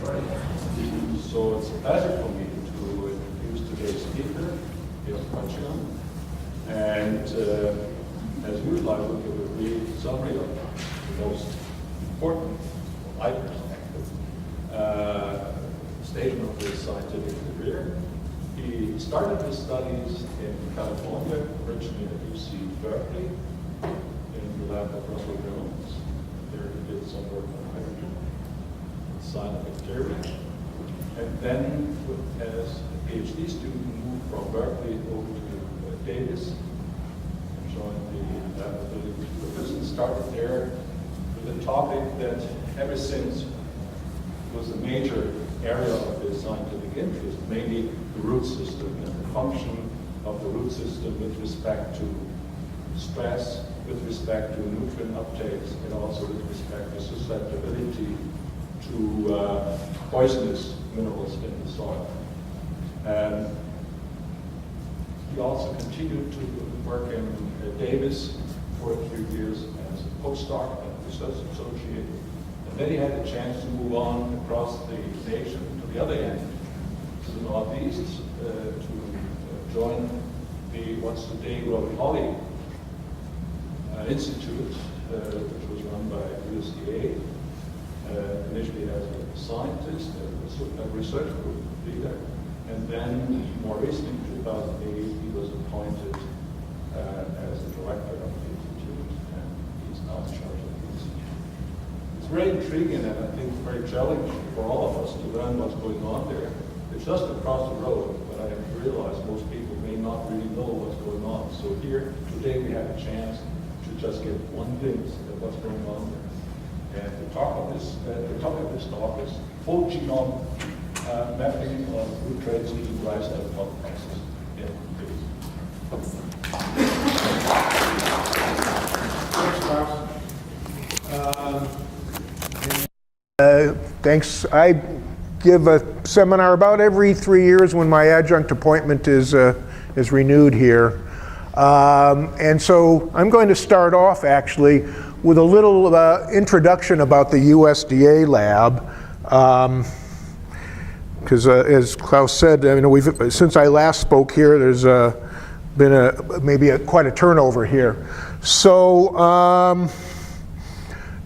So it's a pleasure for me to introduce today's speaker, Kochian. And as usual, I will give a brief summary of the most important, from my perspective, statement of his scientific career. He started his studies in California, originally at UC Berkeley, in the lab of Russell Jones. There he did some work on hydrogen, cyanobacteria. And then, as a PhD student, moved from Berkeley over to Davis and joined the lab of Lynch. And started there with a topic that ever since was a major area of his scientific interest, mainly the root system and the function of the root system with respect to stress, with respect to nutrient uptakes, and also with respect to susceptibility to poisonous minerals in the soil. He also continued to work in Davis for a few years as a postdoc and research associate. And then he had the chance to move on across the nation to the other end, to the northeast, to join the what's today Holley Institute, which was run by USDA, initially as a scientist, a research group leader, and then more recently in 2008 he was appointed as the director of the institute, and he's now in charge of the institute. It's very intriguing and I think very challenging for all of us to learn what's going on there. It's just across the road, but I realize most people may not really know what's going on. So here today we have a chance to just get one glimpse of what's going on there. And the topic of this talk is full genome mapping of root traits using rice as a health process. Yeah, Thanks. I give a seminar about every 3 years when my adjunct appointment is renewed here. And so I'm going to start off actually with a little introduction about the USDA lab. Because as Klaus said, I mean, since I last spoke here, there's been quite a turnover here. So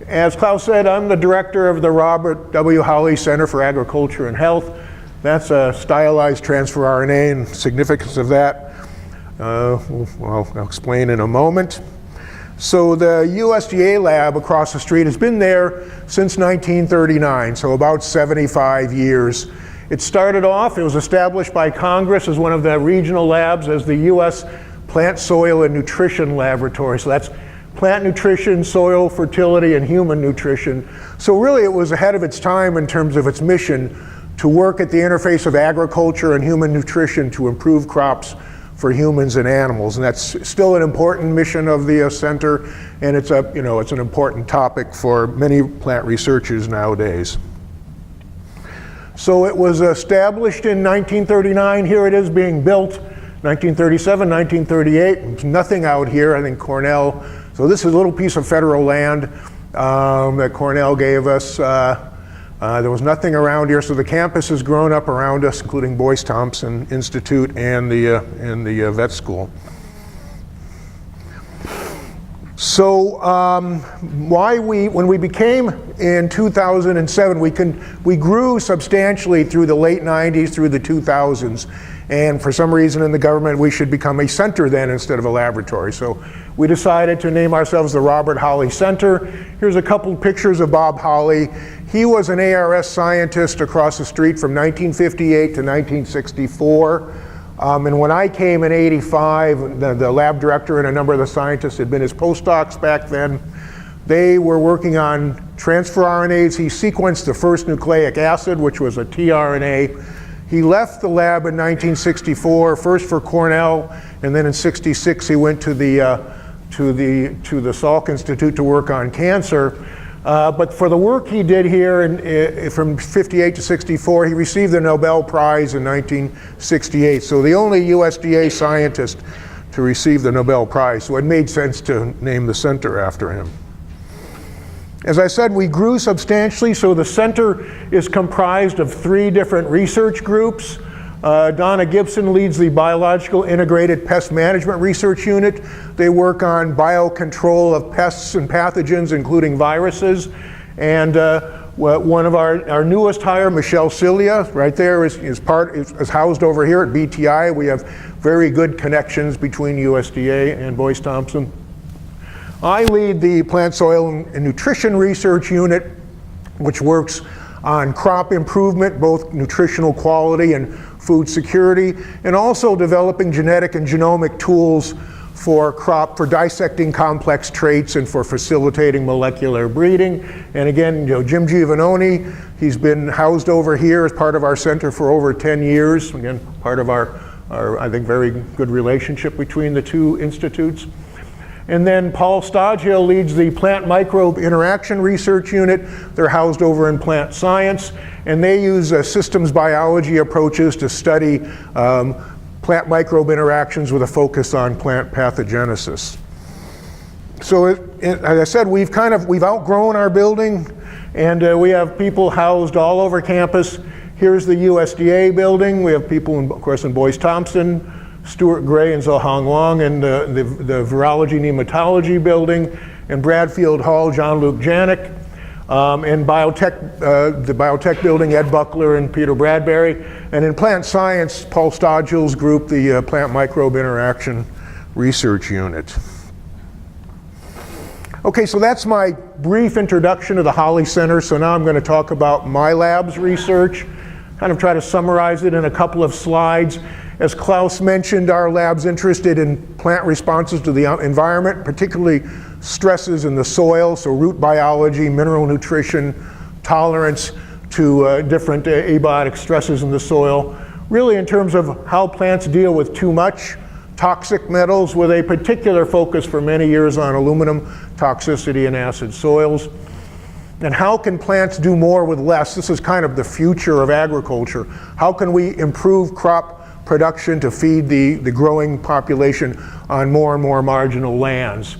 as Klaus said, I'm the director of the Robert W. Holley Center for Agriculture and Health. That's a stylized transfer RNA, and significance of that, well, I'll explain in a moment. So the USDA lab across the street has been there since 1939, so about 75 years. It started off, it was established by Congress as one of the regional labs as the U.S. Plant, Soil, and Nutrition Laboratory. So that's plant nutrition, soil fertility, and human nutrition. So really it was ahead of its time in terms of its mission to work at the interface of agriculture and human nutrition to improve crops for humans and animals. And that's still an important mission of the center, and it's an important topic for many plant researchers nowadays. So it was established in 1939. Here it is being built. 1937, 1938, there's nothing out here. I think Cornell, so this is a little piece of federal land that Cornell gave us. There was nothing around here, so the campus has grown up around us, including Boyce Thompson Institute and the vet school. So when we became in 2007, we grew substantially through the late 90s, through the 2000s. And for some reason in the government, we should become a center then instead of a laboratory. So we decided to name ourselves the Robert Holley Center. Here's a couple pictures of Bob Holley. He was an ARS scientist across the street from 1958 to 1964. And when I came in '85, the lab director and a number of the scientists had been his postdocs back then. They were working on transfer RNAs. He sequenced the first nucleic acid, which was a tRNA. He left the lab in 1964, first for Cornell, and then in '66 he went to the Salk Institute to work on cancer. But for the work he did here from '58 to '64, he received the Nobel Prize in 1968. So the only USDA scientist to receive the Nobel Prize. So it made sense to name the center after him. As I said, we grew substantially, so the center is comprised of 3 different research groups. Donna Gibson leads the Biological Integrated Pest Management Research Unit. They work on biocontrol of pests and pathogens, including viruses. And one of our newest hire, Michelle Cilia, right there is housed over here at BTI. We have very good connections between USDA and Boyce Thompson. I lead the Plant, Soil, and Nutrition Research Unit, which works on crop improvement, both nutritional quality and food security, and also developing genetic and genomic tools for dissecting complex traits and for facilitating molecular breeding. And again, Jim Giovannoni, he's been housed over here as part of our center for over 10 years. Again, part of our I think, very good relationship between the 2 institutes. And then Paul Stagio leads the Plant Microbe Interaction Research Unit. They're housed over in plant science, and they use systems biology approaches to study plant microbe interactions with a focus on plant pathogenesis. So as I said, we've outgrown our building, and we have people housed all over campus. Here's the USDA building. We have people, of course, in Boyce Thompson, Stuart Gray and Zhang Wang, and the Virology Nematology building, and Bradfield Hall, John-Luc Janik, and the biotech building, Ed Buckler and Peter Bradbury, and in plant science, Paul Stagio's group, the Plant Microbe Interaction Research Unit. Okay, so that's my brief introduction to the Holley Center. So now I'm going to talk about my lab's research, kind of try to summarize it in a couple of slides. As Klaus mentioned, our lab's interested in plant responses to the environment, particularly stresses in the soil, so root biology, mineral nutrition, tolerance to different abiotic stresses in the soil, really in terms of how plants deal with too much toxic metals, with a particular focus for many years on aluminum toxicity in acid soils. And how can plants do more with less? This is kind of the future of agriculture. How can we improve crop production to feed the growing population on more and more marginal lands?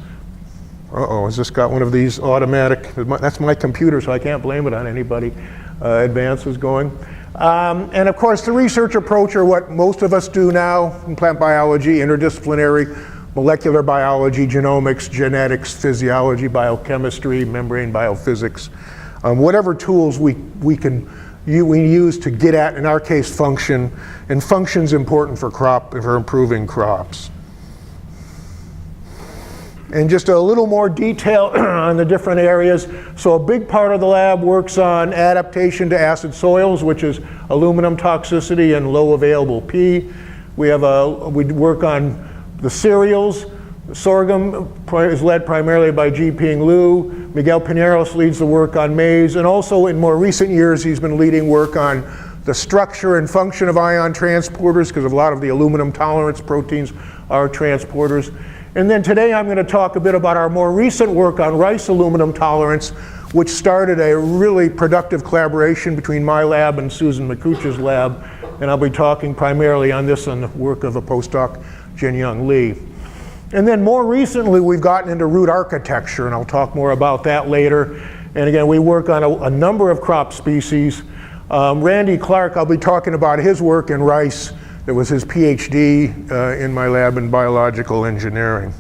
Has this got one of these automatic? That's my computer, so I can't blame it on anybody. Advances going. And of course, the research approach are what most of us do now in plant biology, interdisciplinary, molecular biology, genomics, genetics, physiology, biochemistry, membrane biophysics. Whatever tools we use to get at, in our case, function, and function's important for improving crops. And just a little more detail on the different areas. So a big part of the lab works on adaptation to acid soils, which is aluminum toxicity and low available P. We work on the cereals. Sorghum is led primarily by Ji-Ping Liu. Miguel Pineros leads the work on maize, and also in more recent years he's been leading work on the structure and function of ion transporters, because a lot of the aluminum tolerance proteins are transporters. And then today I'm going to talk a bit about our more recent work on rice aluminum tolerance, which started a really productive collaboration between my lab and Susan McCucha's lab, and I'll be talking primarily on this on the work of a postdoc, Jin-Young Lee. And then more recently, we've gotten into root architecture, and I'll talk more about that later. And again, we work on a number of crop species. Randy Clark, I'll be talking about his work in rice. It was his PhD in my lab in biological engineering.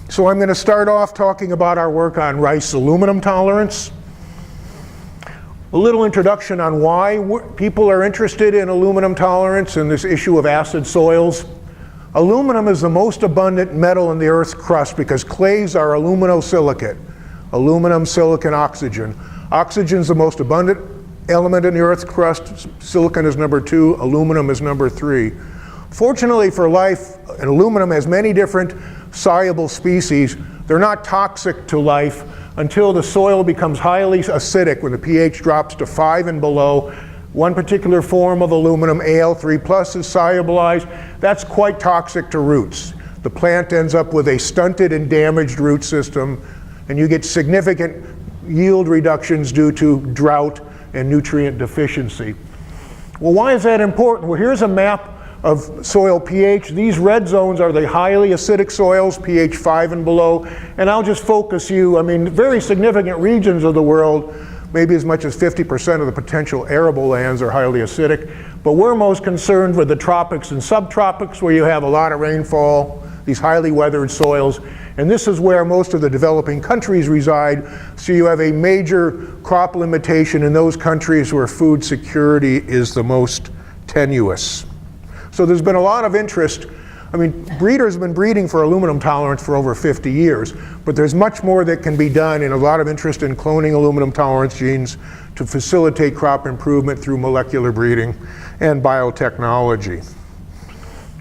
So I'm going to start off talking about our work on rice aluminum tolerance. A little introduction on why people are interested in aluminum tolerance and this issue of acid soils. Aluminum is the most abundant metal in the Earth's crust because clays are aluminosilicate. Aluminum, silicon, oxygen. Oxygen is the most abundant element in the Earth's crust. Silicon is number 2, aluminum is number 3. Fortunately for life, aluminum has many different soluble species. They're not toxic to life until the soil becomes highly acidic, when the pH drops to 5 and below. One particular form of aluminum, Al3+, is solubilized. That's quite toxic to roots. The plant ends up with a stunted and damaged root system, and you get significant yield reductions due to drought and nutrient deficiency. Well, why is that important? Well, here's a map of soil pH. These red zones are the highly acidic soils, pH 5 and below. And I'll just focus you, very significant regions of the world, maybe as much as 50% of the potential arable lands are highly acidic. But we're most concerned with the tropics and subtropics, where you have a lot of rainfall, these highly weathered soils. And this is where most of the developing countries reside. So you have a major crop limitation in those countries where food security is the most tenuous. So there's been a lot of interest. Breeders have been breeding for aluminum tolerance for over 50 years, but there's much more that can be done, and a lot of interest in cloning aluminum tolerance genes to facilitate crop improvement through molecular breeding and biotechnology.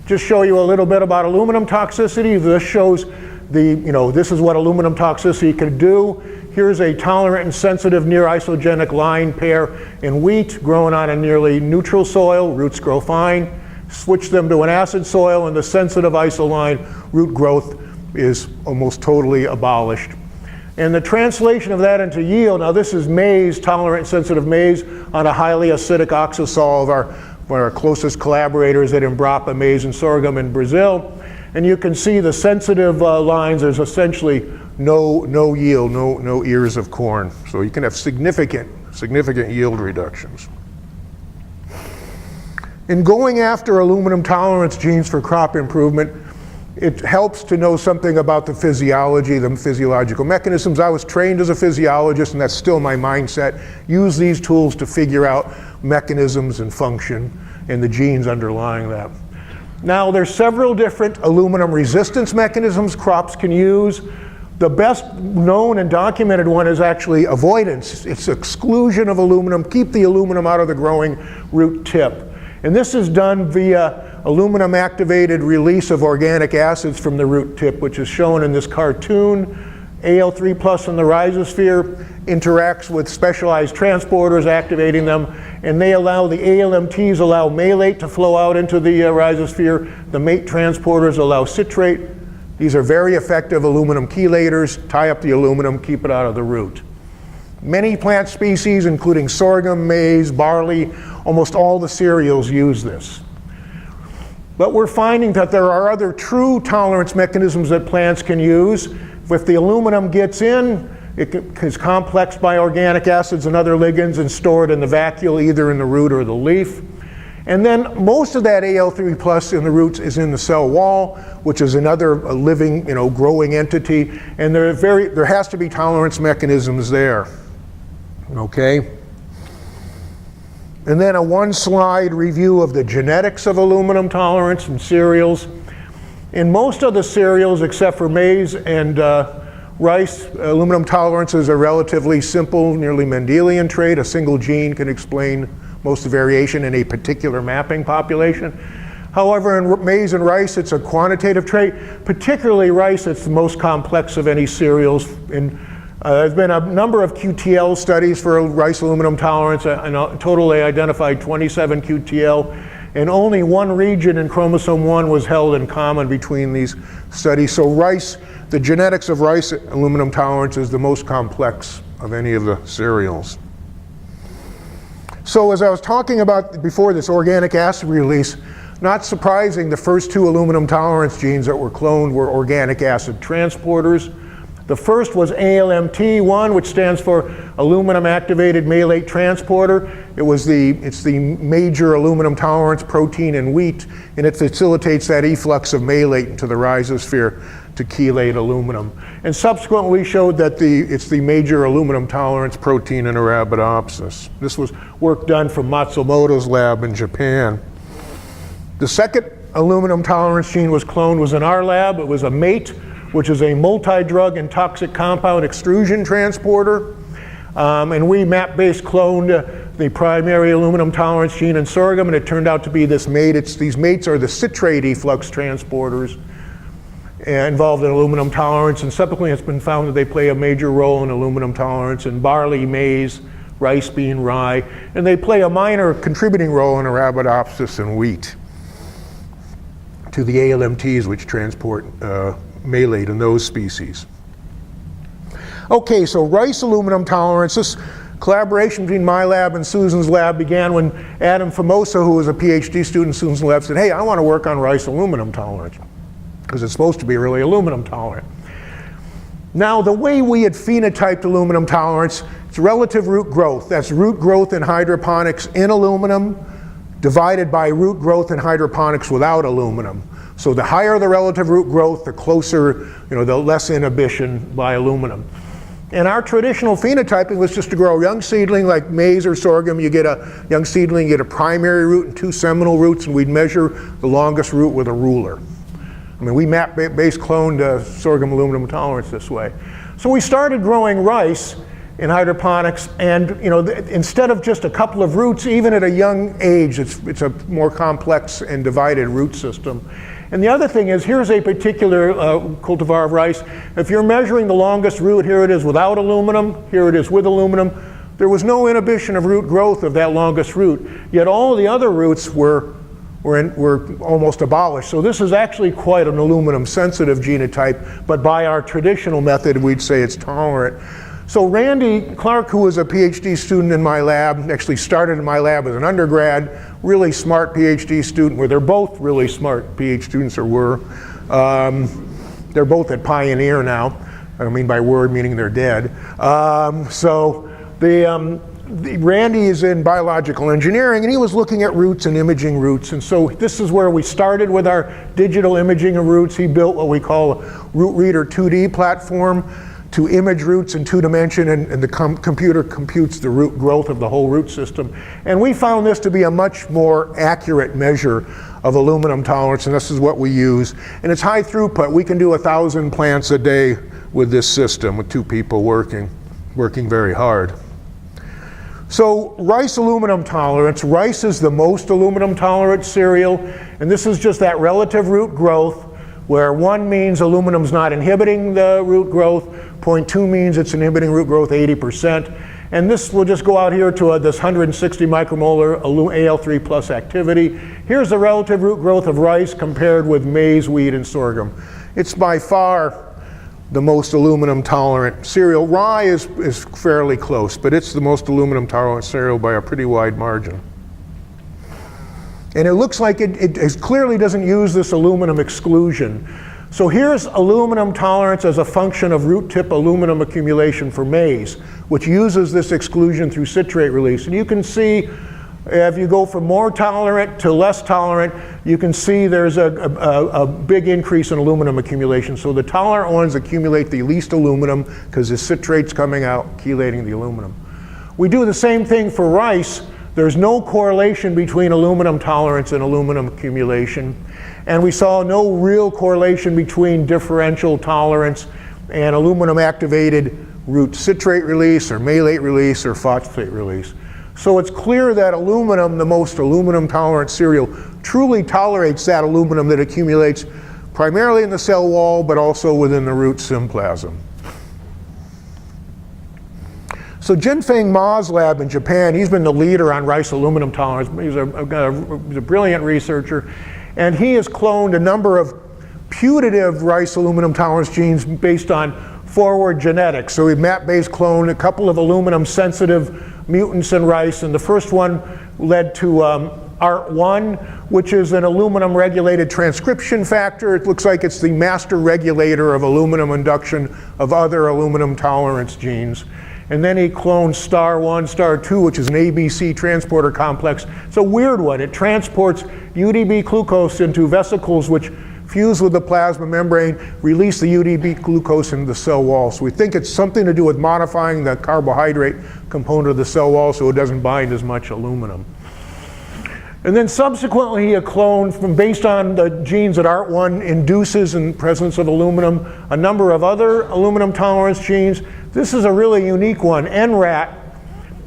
Just show you a little bit about aluminum toxicity. This shows this is what aluminum toxicity can do. Here's a tolerant and sensitive near isogenic line pair in wheat growing on a nearly neutral soil. Roots grow fine. Switch them to an acid soil, and the sensitive isoline root growth is almost totally abolished. And the translation of that into yield, now this is maize, tolerant sensitive maize, on a highly acidic oxosol of our closest collaborators at Embrapa Maize and Sorghum in Brazil. And you can see the sensitive lines, there's essentially no yield, no ears of corn. So you can have significant yield reductions. In going after aluminum tolerance genes for crop improvement, it helps to know something about the physiology, the physiological mechanisms. I was trained as a physiologist, and that's still my mindset. Use these tools to figure out mechanisms and function and the genes underlying that. Now, there's several different aluminum resistance mechanisms crops can use. The best known and documented one is actually avoidance. It's exclusion of aluminum, keep the aluminum out of the growing root tip. And this is done via aluminum activated release of organic acids from the root tip, which is shown in this cartoon. Al3+ in the rhizosphere interacts with specialized transporters, activating them, and they allow the ALMTs allow malate to flow out into the rhizosphere. The mate transporters allow citrate. These are very effective aluminum chelators. Tie up the aluminum, keep it out of the root. Many plant species, including sorghum, maize, barley, almost all the cereals use this. But we're finding that there are other true tolerance mechanisms that plants can use. If the aluminum gets in, it is complexed by organic acids and other ligands and stored in the vacuole, either in the root or the leaf. And then most of that Al3+ in the roots is in the cell wall, which is another living, growing entity. And there has to be tolerance mechanisms there. Okay? And then a one-slide review of the genetics of aluminum tolerance in cereals. In most of the cereals, except for maize and rice, aluminum tolerances are relatively simple, nearly Mendelian trait. A single gene can explain most of the variation in a particular mapping population. However, in maize and rice, it's a quantitative trait. Particularly rice, it's the most complex of any cereals. There's been a number of QTL studies for rice aluminum tolerance, and totally identified 27 QTL, and only one region in chromosome 1 was held in common between these studies. So rice, the genetics of rice aluminum tolerance is the most complex of any of the cereals. So as I was talking about before, this organic acid release, not surprising, the first two aluminum tolerance genes that were cloned were organic acid transporters. The first was ALMT1, which stands for aluminum activated malate transporter. It's the major aluminum tolerance protein in wheat, and it facilitates that efflux of malate into the rhizosphere to chelate aluminum. And subsequently we showed that it's the major aluminum tolerance protein in Arabidopsis. This was work done from Matsumoto's lab in Japan. The second aluminum tolerance gene was in our lab. It was a MATE, which is a multi-drug and toxic compound extrusion transporter. And we map-based cloned the primary aluminum tolerance gene in sorghum, and it turned out to be this MATE. These MATEs are the citrate efflux transporters involved in aluminum tolerance, and subsequently it's been found that they play a major role in aluminum tolerance in barley, maize, rice, bean, rye, and they play a minor contributing role in Arabidopsis and wheat to the ALMTs, which transport malate in those species. Okay, so rice aluminum tolerance, this Collaboration between my lab and Susan's lab began when Adam Famosa, who was a PhD student in Susan's lab, said, hey, I want to work on rice aluminum tolerance, because it's supposed to be really aluminum tolerant. Now, the way we had phenotyped aluminum tolerance, it's relative root growth. That's root growth in hydroponics in aluminum divided by root growth in hydroponics without aluminum. So the higher the relative root growth, the closer, the less inhibition by aluminum. And our traditional phenotyping was just to grow a young seedling like maize or sorghum. You get a young seedling, you get a primary root and 2 seminal roots, and we'd measure the longest root with a ruler. I mean, we map base cloned sorghum aluminum tolerance this way. So we started growing rice in hydroponics, and instead of just a couple of roots, even at a young age, it's a more complex and divided root system. And the other thing is, here's a particular cultivar of rice. If you're measuring the longest root, here it is without aluminum, here it is with aluminum. There was no inhibition of root growth of that longest root, yet all the other roots were almost abolished. So this is actually quite an aluminum sensitive genotype, but by our traditional method, we'd say it's tolerant. So Randy Clark, who was a PhD student in my lab, actually started in my lab as an undergrad, really smart PhD student, where they're both really smart PhD students, or were. They're both at Pioneer now. I don't mean by word, meaning they're dead. Randy is in biological engineering, and he was looking at roots and imaging roots. And so this is where we started with our digital imaging of roots. He built what we call a Root Reader 2D platform to image roots in 2 dimension, and the computer computes the root growth of the whole root system. And we found this to be a much more accurate measure of aluminum tolerance, and this is what we use. And it's high throughput. We can do 1,000 plants a day with this system, with 2 people working very hard. So rice aluminum tolerance. Rice is the most aluminum tolerant cereal, and this is just that relative root growth, where 1 means aluminum's not inhibiting the root growth, 0.2 means it's inhibiting root growth 80%. And this will just go out here to this 160 micromolar Al3 plus activity. Here's the relative root growth of rice compared with maize, wheat, and sorghum. It's by far the most aluminum tolerant cereal. Rye is fairly close, but it's the most aluminum tolerant cereal by a pretty wide margin. And it looks like it clearly doesn't use this aluminum exclusion. So here's aluminum tolerance as a function of root tip aluminum accumulation for maize, which uses this exclusion through citrate release. And you can see, if you go from more tolerant to less tolerant, you can see there's a big increase in aluminum accumulation. So the tolerant ones accumulate the least aluminum because the citrate's coming out, chelating the aluminum. We do the same thing for rice. There's no correlation between aluminum tolerance and aluminum accumulation. And we saw no real correlation between differential tolerance and aluminum activated root citrate release or malate release or phosphate release. So it's clear that aluminum, the most aluminum tolerant cereal, truly tolerates that aluminum that accumulates primarily in the cell wall, but also within the root symplasm. So Jinfeng Ma's lab in Japan, he's been the leader on rice aluminum tolerance. He's a brilliant researcher. And he has cloned a number of putative rice aluminum tolerance genes based on forward genetics. So we map-based cloned a couple of aluminum sensitive mutants in rice, and the first one led to ART1, which is an aluminum regulated transcription factor. It looks like it's the master regulator of aluminum induction of other aluminum tolerance genes. And then he cloned STAR1, STAR2, which is an ABC transporter complex. It's a weird one. It transports UDP glucose into vesicles which fuse with the plasma membrane, release the UDP glucose into the cell wall. So we think it's something to do with modifying the carbohydrate component of the cell wall so it doesn't bind as much aluminum. And then subsequently he cloned, based on the genes that ART1 induces in the presence of aluminum, a number of other aluminum tolerance genes. This is a really unique one, NRAT.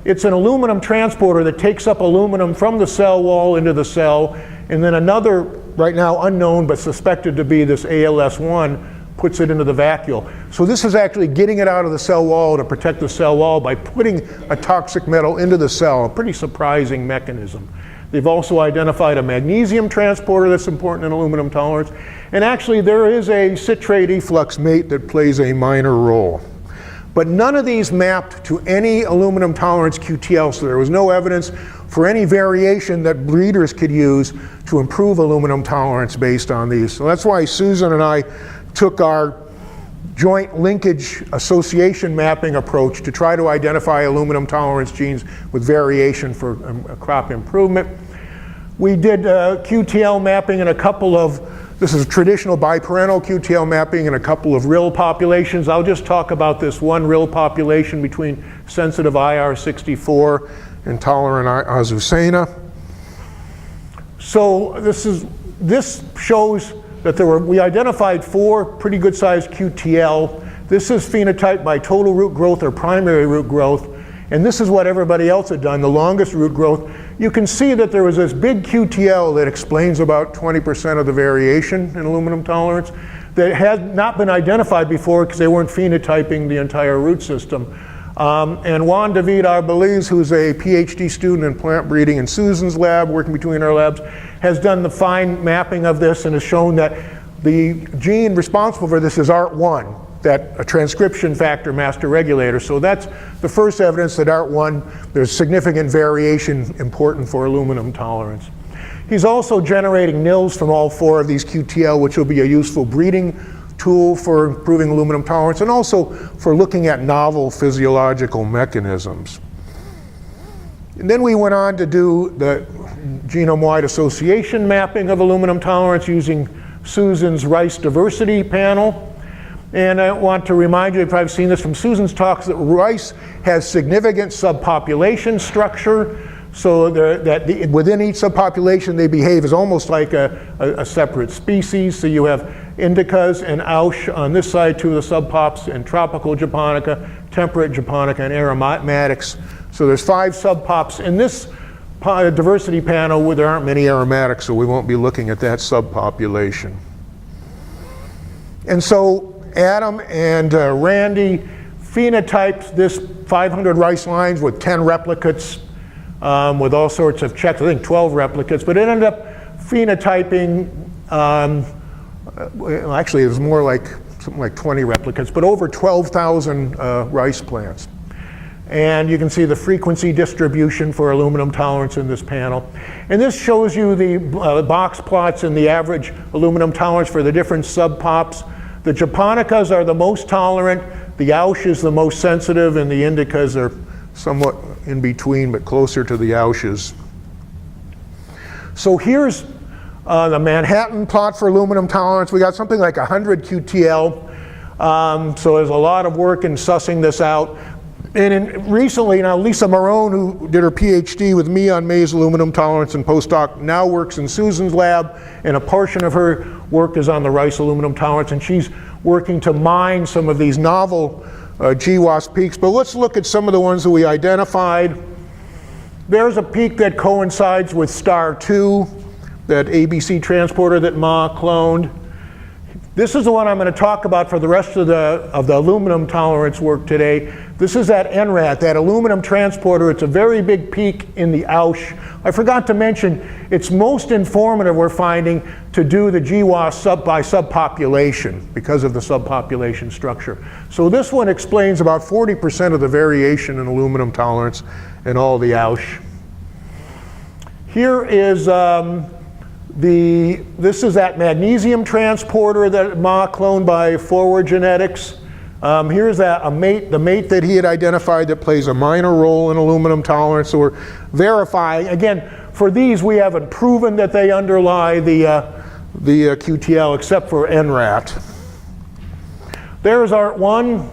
It's an aluminum transporter that takes up aluminum from the cell wall into the cell, and then another, right now unknown but suspected to be this ALS1, puts it into the vacuole. So this is actually getting it out of the cell wall to protect the cell wall by putting a toxic metal into the cell, a pretty surprising mechanism. They've also identified a magnesium transporter that's important in aluminum tolerance, and actually there is a citrate efflux mate that plays a minor role. But none of these mapped to any aluminum tolerance QTL, so there was no evidence for any variation that breeders could use to improve aluminum tolerance based on these. So that's why Susan and I took our joint linkage association mapping approach to try to identify aluminum tolerance genes with variation for crop improvement. We did QTL mapping in a couple of, this is traditional biparental QTL mapping in a couple of rill populations. I'll just talk about this one rill population between sensitive IR64 and tolerant azucena. So this shows that we identified 4 pretty good sized QTL. This is phenotyped by total root growth or primary root growth. And this is what everybody else had done, the longest root growth. You can see that there was this big QTL that explains about 20% of the variation in aluminum tolerance that had not been identified before because they weren't phenotyping the entire root system. And Juan David Arbeliz, who's a PhD student in plant breeding in Susan's lab, working between our labs, has done the fine mapping of this and has shown that the gene responsible for this is ART1, a transcription factor master regulator. So that's the first evidence that ART1, there's significant variation important for aluminum tolerance. He's also generating nils from all 4 of these QTL, which will be a useful breeding tool for improving aluminum tolerance and also for looking at novel physiological mechanisms. And then we went on to do the genome-wide association mapping of aluminum tolerance using Susan's rice diversity panel. And I want to remind you, you've probably seen this from Susan's talks, that rice has significant subpopulation structure, so within each subpopulation they behave as almost like a separate species. So you have indicas and aush on this side, 2 of the subpops, and tropical japonica, temperate japonica, and aromatics. So there's 5 subpops in this diversity panel where there aren't many aromatics, so we won't be looking at that subpopulation. And so Adam and Randy phenotyped this 500 rice lines with 10 replicates with all sorts of checks, I think 12 replicates, but it ended up phenotyping, actually it was more like something like 20 replicates, but over 12,000 rice plants. And you can see the frequency distribution for aluminum tolerance in this panel. And this shows you the box plots and the average aluminum tolerance for the different subpops. The japonicas are the most tolerant, the aush is the most sensitive, and the indicas are somewhat in between, but closer to the aushes. So here's the Manhattan plot for aluminum tolerance. We got something like 100 QTL. So there's a lot of work in sussing this out. And recently, now Lisa Marone, who did her PhD with me on maize aluminum tolerance and postdoc, now works in Susan's lab, and a portion of her work is on the rice aluminum tolerance, and she's working to mine some of these novel GWAS peaks. But let's look at some of the ones that we identified. There's a peak that coincides with STAR2, that ABC transporter that Ma cloned. This is the one I'm going to talk about for the rest of the aluminum tolerance work today. This is that NRAT, that aluminum transporter. It's a very big peak in the aush. I forgot to mention, it's most informative, we're finding, to do the GWAS by subpopulation because of the subpopulation structure. So this one explains about 40% of the variation in aluminum tolerance in all the aush. Here is this is that magnesium transporter that Ma cloned by Forward Genetics. Here's the mate that he had identified that plays a minor role in aluminum tolerance. So we're verifying. Again, for these, we haven't proven that they underlie the QTL except for NRAT. There's ART1,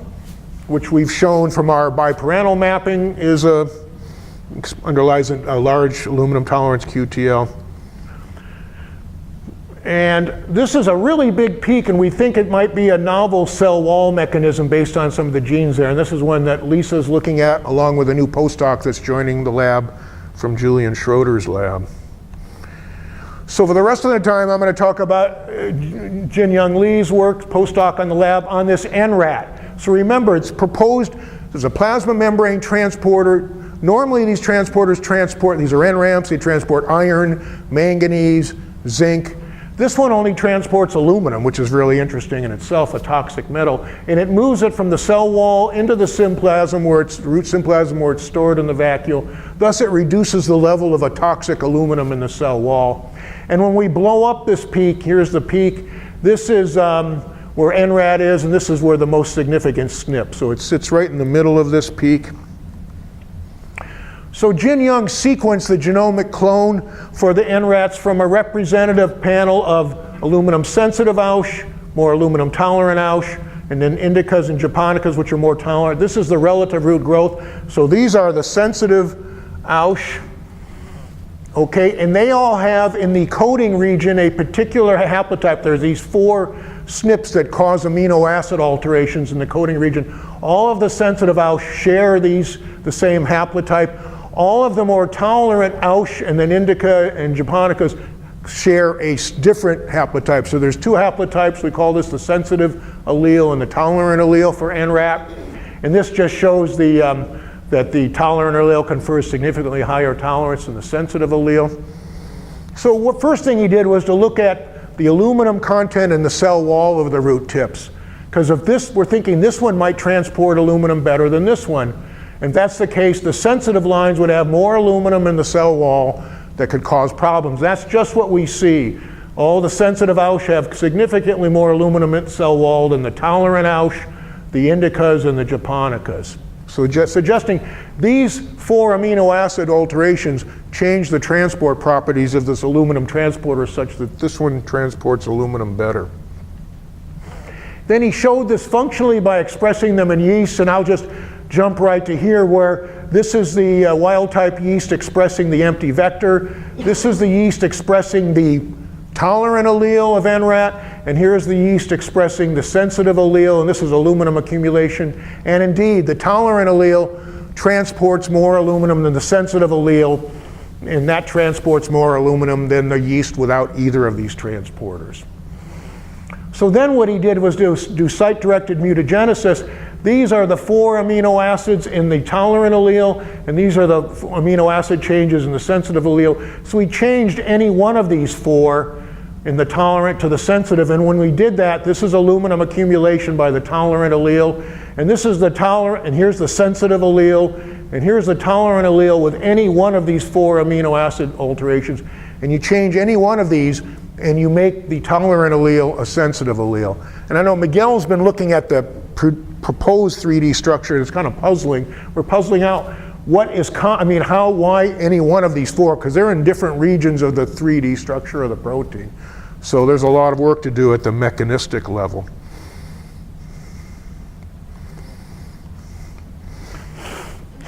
which we've shown from our biparental mapping underlies a large aluminum tolerance QTL. And this is a really big peak, and we think it might be a novel cell wall mechanism based on some of the genes there. And this is one that Lisa's looking at, along with a new postdoc that's joining the lab from Julian Schroeder's lab. So for the rest of the time, I'm going to talk about Jin-Young Lee's work, postdoc on the lab, on this NRAT. So remember, it's proposed, there's a plasma membrane transporter. Normally these transporters these are NRAMs, they transport iron, manganese, zinc. This one only transports aluminum, which is really interesting in itself, a toxic metal, and it moves it from the cell wall into the symplasm, root symplasm, where it's stored in the vacuole. Thus, it reduces the level of a toxic aluminum in the cell wall. And when we blow up this peak, here's the peak. This is where NRAT is, and this is where the most significant SNP. So it sits right in the middle of this peak. So Jin Young sequenced the genomic clone for the NRATs from a representative panel of aluminum-sensitive Ausch, more aluminum-tolerant Ausch, and then indicas and japonicas, which are more tolerant. This is the relative root growth. So these are the sensitive Ausch. Okay, and they all have in the coding region a particular haplotype. There's these 4 SNPs that cause amino acid alterations in the coding region. All of the sensitive Ausch share the same haplotype. All of the more tolerant Ausch and then indica and japonicas share a different haplotype. So there's 2 haplotypes. We call this the sensitive allele and the tolerant allele for NRAT. And this just shows that the tolerant allele confers significantly higher tolerance than the sensitive allele. So what first thing he did was to look at the aluminum content in the cell wall of the root tips. Because if this, we're thinking this one might transport aluminum better than this one. And if that's the case, the sensitive lines would have more aluminum in the cell wall that could cause problems. That's just what we see. All the sensitive Ausch have significantly more aluminum in the cell wall than the tolerant Ausch, the indicas, and the japonicas. So just suggesting these 4 amino acid alterations change the transport properties of this aluminum transporter such that this one transports aluminum better. Then he showed this functionally by expressing them in yeast, and I'll just jump right to here where this is the wild type yeast expressing the empty vector. This is the yeast expressing the tolerant allele of NRAT, and here's the yeast expressing the sensitive allele, and this is aluminum accumulation. And indeed, the tolerant allele transports more aluminum than the sensitive allele, and that transports more aluminum than the yeast without either of these transporters. So then what he did was do site-directed mutagenesis. These are the 4 amino acids in the tolerant allele, and these are the amino acid changes in the sensitive allele. So we changed any one of these 4 in the tolerant to the sensitive, and when we did that, this is aluminum accumulation by the tolerant allele, and this is the tolerant, and here's the sensitive allele, and here's the tolerant allele with any one of these 4 amino acid alterations, and you change any one of these, and you make the tolerant allele a sensitive allele. And I know Miguel's been looking at the proposed 3D structure. It's kind of puzzling. We're puzzling out what is, why any one of these 4, because they're in different regions of the 3D structure of the protein. So there's a lot of work to do at the mechanistic level.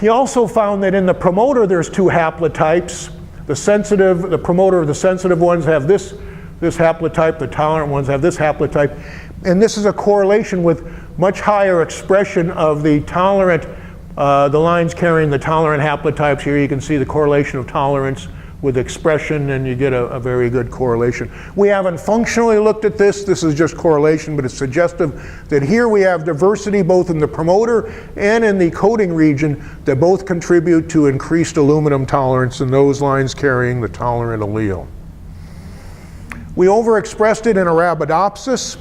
He also found that in the promoter there's 2 haplotypes. The promoter of the sensitive ones have this haplotype, the tolerant ones have this haplotype. And this is a correlation with much higher expression of the tolerant, the lines carrying the tolerant haplotypes. Here you can see the correlation of tolerance with expression, and you get a very good correlation. We haven't functionally looked at this. This is just correlation, but it's suggestive that here we have diversity both in the promoter and in the coding region that both contribute to increased aluminum tolerance in those lines carrying the tolerant allele. We overexpressed it in Arabidopsis,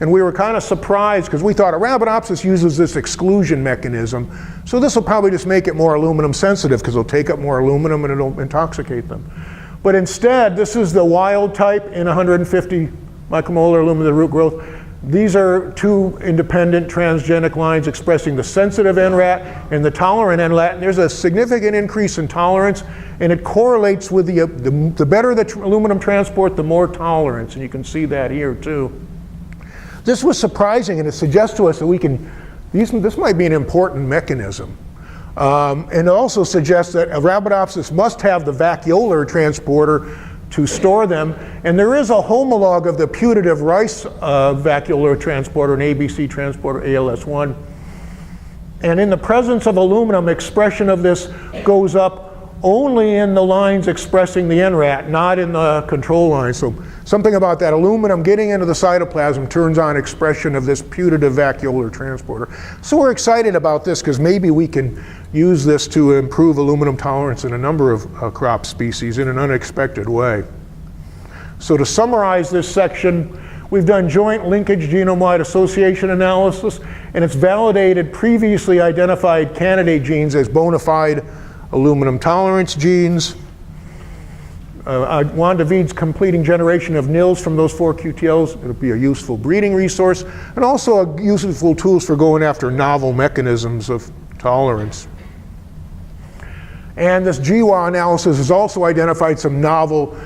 and we were kind of surprised because we thought Arabidopsis uses this exclusion mechanism, so this will probably just make it more aluminum sensitive because it'll take up more aluminum and it'll intoxicate them. But instead, this is the wild type in 150 micromolar aluminum root growth. These are 2 independent transgenic lines expressing the sensitive NRAT and the tolerant NRAT. There's a significant increase in tolerance, and it correlates with the better the aluminum transport, the more tolerance, and you can see that here too. This was surprising, and it suggests to us that this might be an important mechanism. And it also suggests that Arabidopsis must have the vacuolar transporter to store them, and there is a homologue of the putative rice vacuolar transporter, an ABC transporter, ALS1. And in the presence of aluminum, expression of this goes up only in the lines expressing the NRAT, not in the control lines. So something about that aluminum getting into the cytoplasm turns on expression of this putative vacuolar transporter. So we're excited about this because maybe we can use this to improve aluminum tolerance in a number of crop species in an unexpected way. So to summarize this section, we've done joint linkage genome-wide association analysis, and it's validated previously identified candidate genes as bona fide aluminum tolerance genes. Juan David's completing generation of nils from those 4 QTLs. It'll be a useful breeding resource, and also a useful tools for going after novel mechanisms of tolerance. And this GWA analysis has also identified some novel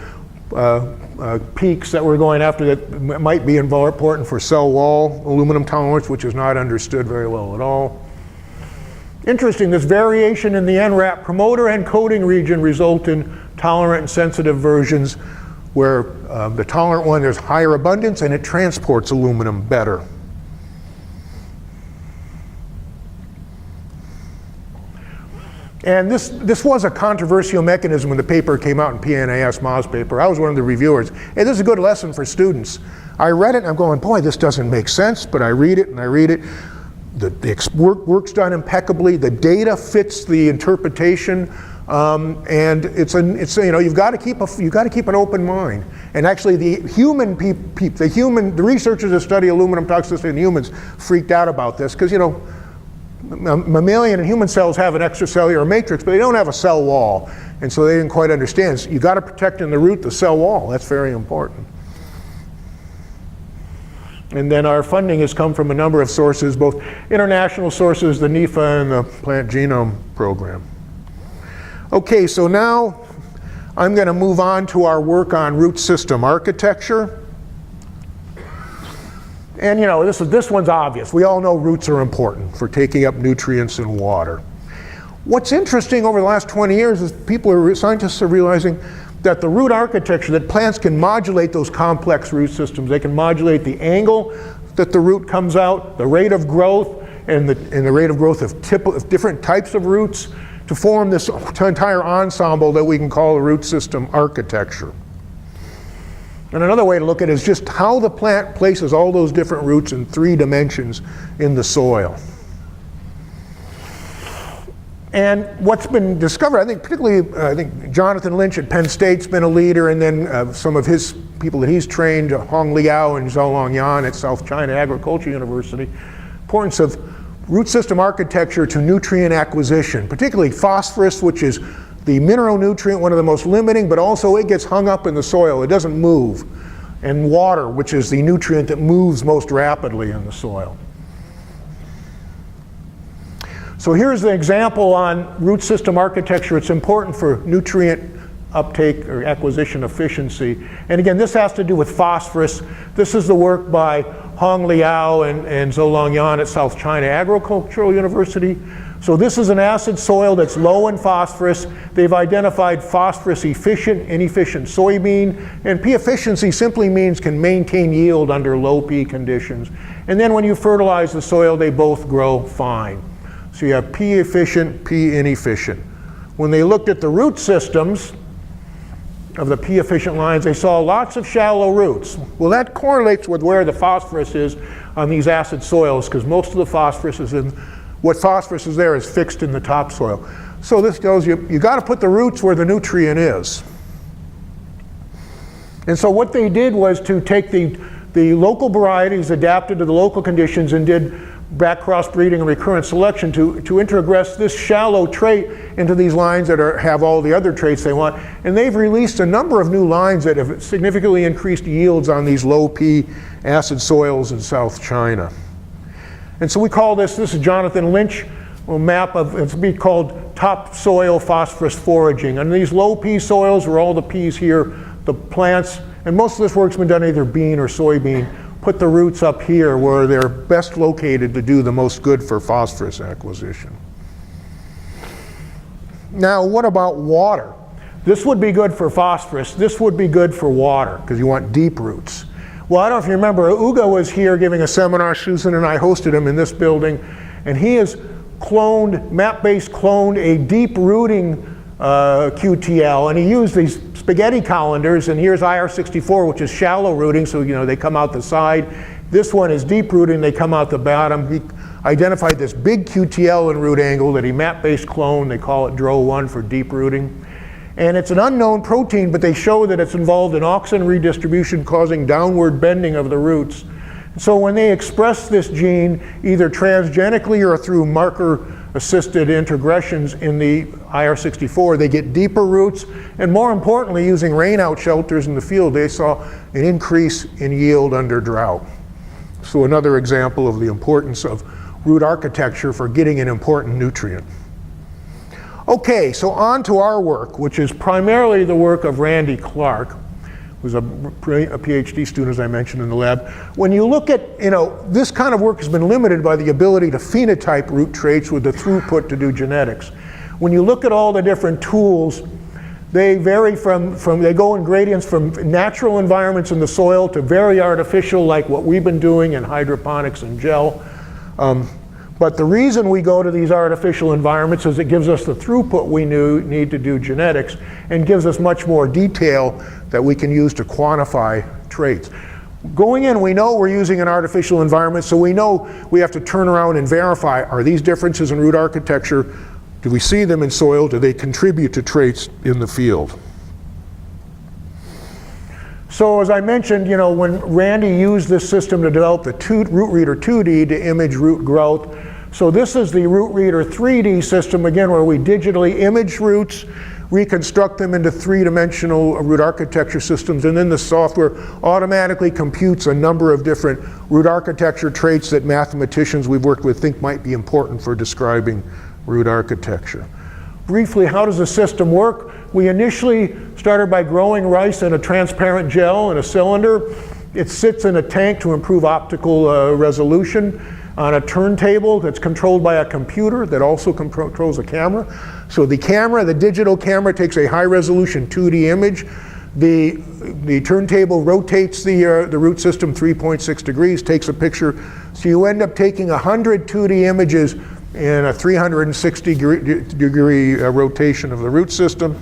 peaks that we're going after that might be important for cell wall aluminum tolerance, which is not understood very well at all. Interesting, this variation in the NRAP promoter and coding region result in tolerant and sensitive versions where the tolerant one, there's higher abundance and it transports aluminum better. And this was a controversial mechanism when the paper came out in PNAS Ma's paper. I was one of the reviewers. And this is a good lesson for students. I read it and I'm going, boy, this doesn't make sense, but I read it and I read it. The work's done impeccably. The data fits the interpretation, and you've got to keep an open mind. And actually, the researchers that study aluminum toxicity in humans freaked out about this because mammalian and human cells have an extracellular matrix, but they don't have a cell wall, and so they didn't quite understand. So you got to protect in the root the cell wall. That's very important. And then our funding has come from a number of sources, both international sources, the NIFA and the Plant Genome Program. Okay, so now I'm going to move on to our work on root system architecture. And this one's obvious. We all know roots are important for taking up nutrients and water. What's interesting over the last 20 years is scientists are realizing that the root architecture, that plants can modulate those complex root systems. They can modulate the angle that the root comes out, the rate of growth, and the rate of growth of different types of roots to form this entire ensemble that we can call a root system architecture. And another way to look at it is just how the plant places all those different roots in 3 dimensions in the soil. And what's been discovered, I think Jonathan Lynch at Penn State's been a leader, and then some of his people that he's trained, Hong Liao and Zhou Yan at South China Agricultural University, importance of root system architecture to nutrient acquisition, particularly phosphorus, which is the mineral nutrient, one of the most limiting, but also it gets hung up in the soil, it doesn't move, and water, which is the nutrient that moves most rapidly in the soil. So here's an example on root system architecture. It's important for nutrient uptake or acquisition efficiency. And again, this has to do with phosphorus. This is the work by Hong Liao and Zhou Yan at South China Agricultural University. So this is an acid soil that's low in phosphorus. They've identified phosphorus efficient, inefficient soybean. And P efficiency simply means can maintain yield under low P conditions. And then when you fertilize the soil, they both grow fine. So you have P efficient, P inefficient. When they looked at the root systems of the P efficient lines, they saw lots of shallow roots. Well, that correlates with where the phosphorus is on these acid soils, because most of the phosphorus is in, what phosphorus is there is fixed in the topsoil. So this tells you, you got to put the roots where the nutrient is. And so what they did was to take the local varieties adapted to the local conditions and did back crossbreeding and recurrent selection to introgress this shallow trait into these lines that have all the other traits they want. And they've released a number of new lines that have significantly increased yields on these low P acid soils in South China. And so we call this is Jonathan Lynch, a map of, it's be called topsoil phosphorus foraging. And these low P soils where all the P's here, the plants, and most of this work's been done either bean or soybean, put the roots up here where they're best located to do the most good for phosphorus acquisition. Now, what about water? This would be good for phosphorus. This would be good for water because you want deep roots. Well, I don't know if you remember, Uga was here giving a seminar. Susan and I hosted him in this building, and he has cloned, map-based cloned a deep rooting QTL, and he used these spaghetti colanders, and here's IR64, which is shallow rooting, so they come out the side. This one is deep rooting, they come out the bottom. He identified this big QTL in root angle that he map-based cloned. They call it DRO1 for deep rooting. And it's an unknown protein, but they show that it's involved in auxin redistribution, causing downward bending of the roots. So when they express this gene, either transgenically or through marker-assisted introgressions in the IR64, they get deeper roots, and more importantly, using rainout shelters in the field, they saw an increase in yield under drought. So another example of the importance of root architecture for getting an important nutrient. Okay, so on to our work, which is primarily the work of Randy Clark, who's a PhD student, as I mentioned, in the lab. When you look at, this kind of work has been limited by the ability to phenotype root traits with the throughput to do genetics. When you look at all the different tools, they vary they go in gradients from natural environments in the soil to very artificial, like what we've been doing in hydroponics and gel. But the reason we go to these artificial environments is it gives us the throughput we need to do genetics and gives us much more detail that we can use to quantify traits. Going in, we know we're using an artificial environment, so we know we have to turn around and verify, are these differences in root architecture, do we see them in soil, do they contribute to traits in the field? So as I mentioned, when Randy used this system to develop the root reader 2D to image root growth, so this is the root reader 3D system, again, where we digitally image roots, reconstruct them into three-dimensional root architecture systems, and then the software automatically computes a number of different root architecture traits that mathematicians we've worked with think might be important for describing root architecture. Briefly, how does the system work? We initially started by growing rice in a transparent gel in a cylinder. It sits in a tank to improve optical resolution on a turntable that's controlled by a computer that also controls a camera. So the digital camera takes a high-resolution 2D image. The turntable rotates the root system 3.6 degrees, takes a picture. So you end up taking 100 2D images in a 360 degree rotation of the root system.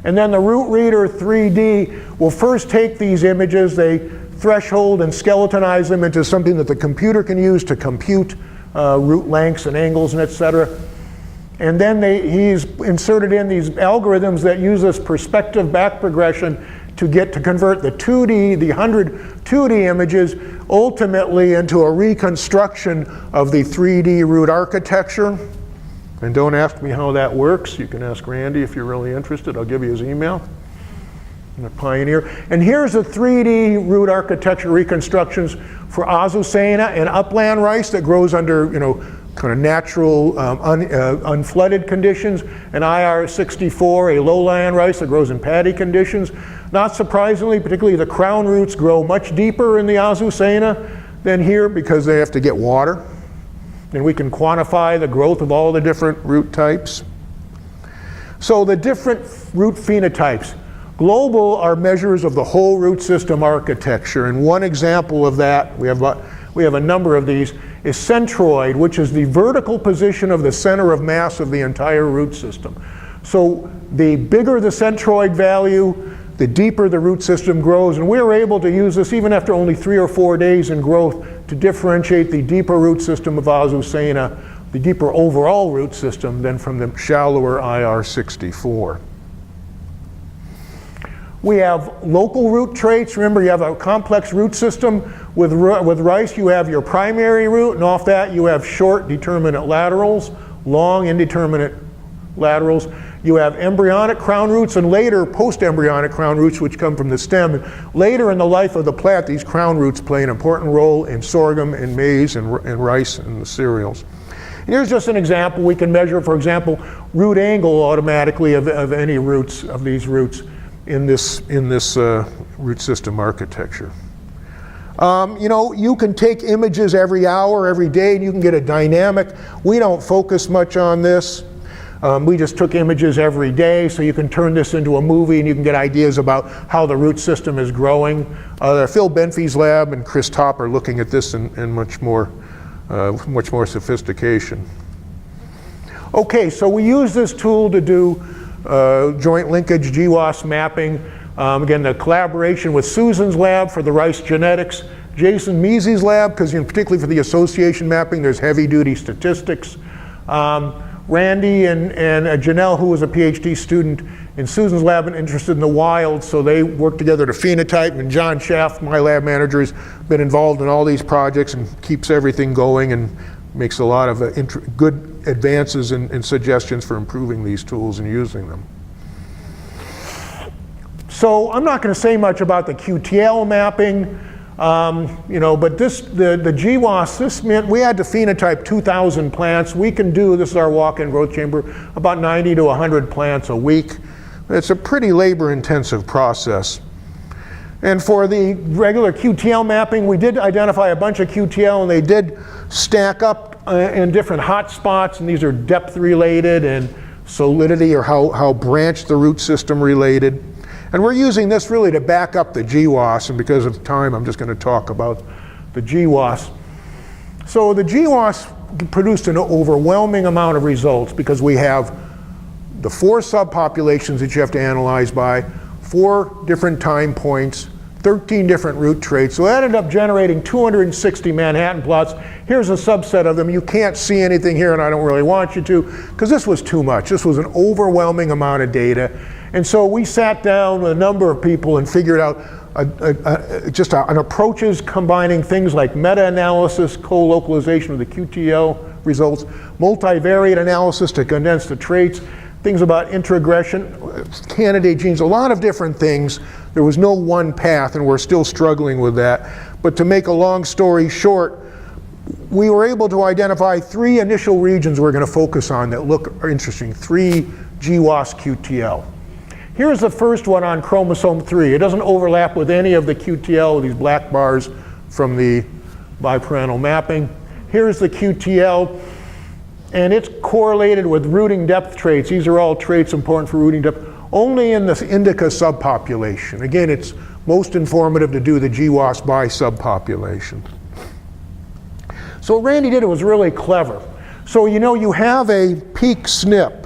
And then the root reader 3D will first take these images, they threshold and skeletonize them into something that the computer can use to compute root lengths and angles and et cetera. And then he's inserted in these algorithms that use this perspective back progression to convert the 100 2D images ultimately into a reconstruction of the 3D root architecture. And don't ask me how that works. You can ask Randy if you're really interested. I'll give you his email. I'm a pioneer. And here's the 3D root architecture reconstructions for Azucena and upland rice that grows under, kind of natural unflooded conditions, and IR64, a lowland rice that grows in paddy conditions. Not surprisingly, particularly the crown roots grow much deeper in the Azucena than here because they have to get water. And we can quantify the growth of all the different root types. So the different root phenotypes. Global are measures of the whole root system architecture, and one example of that, we have a number of these, is centroid, which is the vertical position of the center of mass of the entire root system. So the bigger the centroid value, the deeper the root system grows, and we were able to use this even after only 3 or 4 days in growth to differentiate the deeper root system of Azucena, the deeper overall root system, than from the shallower IR64. We have local root traits. Remember, you have a complex root system. With rice, you have your primary root, and off that you have short determinate laterals, long indeterminate laterals. You have embryonic crown roots and later post-embryonic crown roots, which come from the stem. Later in the life of the plant, these crown roots play an important role in sorghum and maize and rice and the cereals. And here's just an example. We can measure, for example, root angle automatically of any roots, of these roots in this root system architecture. You can take images every hour, every day, and you can get a dynamic. We don't focus much on this. We just took images every day, so you can turn this into a movie and you can get ideas about how the root system is growing. Phil Benfey's lab and Chris Topp are looking at this in much more sophistication. Okay, so we use this tool to do joint linkage GWAS mapping. Again, the collaboration with Susan's lab for the rice genetics, Jason Measy's lab, because particularly for the association mapping, there's heavy-duty statistics. Randy and Janelle, who was a PhD student in Susan's lab and interested in the wild, so they worked together to phenotype, and John Schaff, my lab manager, has been involved in all these projects and keeps everything going and makes a lot of good advances and suggestions for improving these tools and using them. So I'm not going to say much about the Qtl mapping, but the GWAS, this meant we had to phenotype 2,000 plants. We can do, this is our walk-in growth chamber, about 90 to 100 plants a week. It's a pretty labor-intensive process. And for the regular Qtl mapping, we did identify a bunch of Qtl, and they did stack up in different hot spots, and these are depth related and solidity, or how branched the root system related. And we're using this really to back up the GWAS, and because of time, I'm just going to talk about the GWAS. So the GWAS produced an overwhelming amount of results because we have the 4 subpopulations that you have to analyze by, 4 different time points, 13 different root traits. So that ended up generating 260 Manhattan plots. Here's a subset of them. You can't see anything here, and I don't really want you to, because this was too much. This was an overwhelming amount of data. And so we sat down with a number of people and figured out an approaches combining things like meta-analysis, co-localization of the Qtl results, multivariate analysis to condense the traits, things about introgression, candidate genes, a lot of different things. There was no one path, and we're still struggling with that. But to make a long story short, we were able to identify 3 initial regions we're going to focus on that look interesting, 3 GWAS Qtl. Here's the first one on chromosome 3. It doesn't overlap with any of the Qtl, these black bars from the biparental mapping. Here's the Qtl, and it's correlated with rooting depth traits. These are all traits important for rooting depth, only in the indica subpopulation. Again, it's most informative to do the GWAS by subpopulation. So what Randy did was really clever. So you have a peak SNP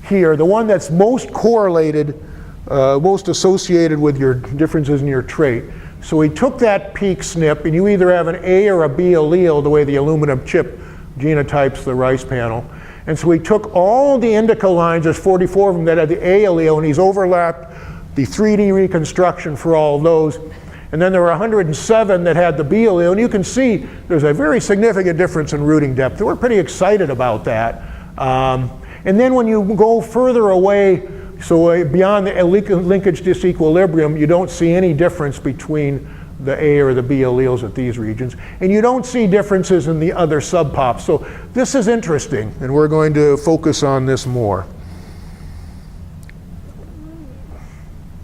here, the one that's most correlated, most associated with your differences in your trait. So we took that peak SNP, and you either have an A or a B allele, the way the aluminum chip genotypes the rice panel. And so we took all the indica lines, there's 44 of them that had the A allele, and he's overlapped the 3D reconstruction for all of those. And then there were 107 that had the B allele, and you can see there's a very significant difference in rooting depth. We're pretty excited about that. And then when you go further away, so beyond the linkage disequilibrium, you don't see any difference between the A or the B alleles at these regions. And you don't see differences in the other subpops. So this is interesting, and we're going to focus on this more.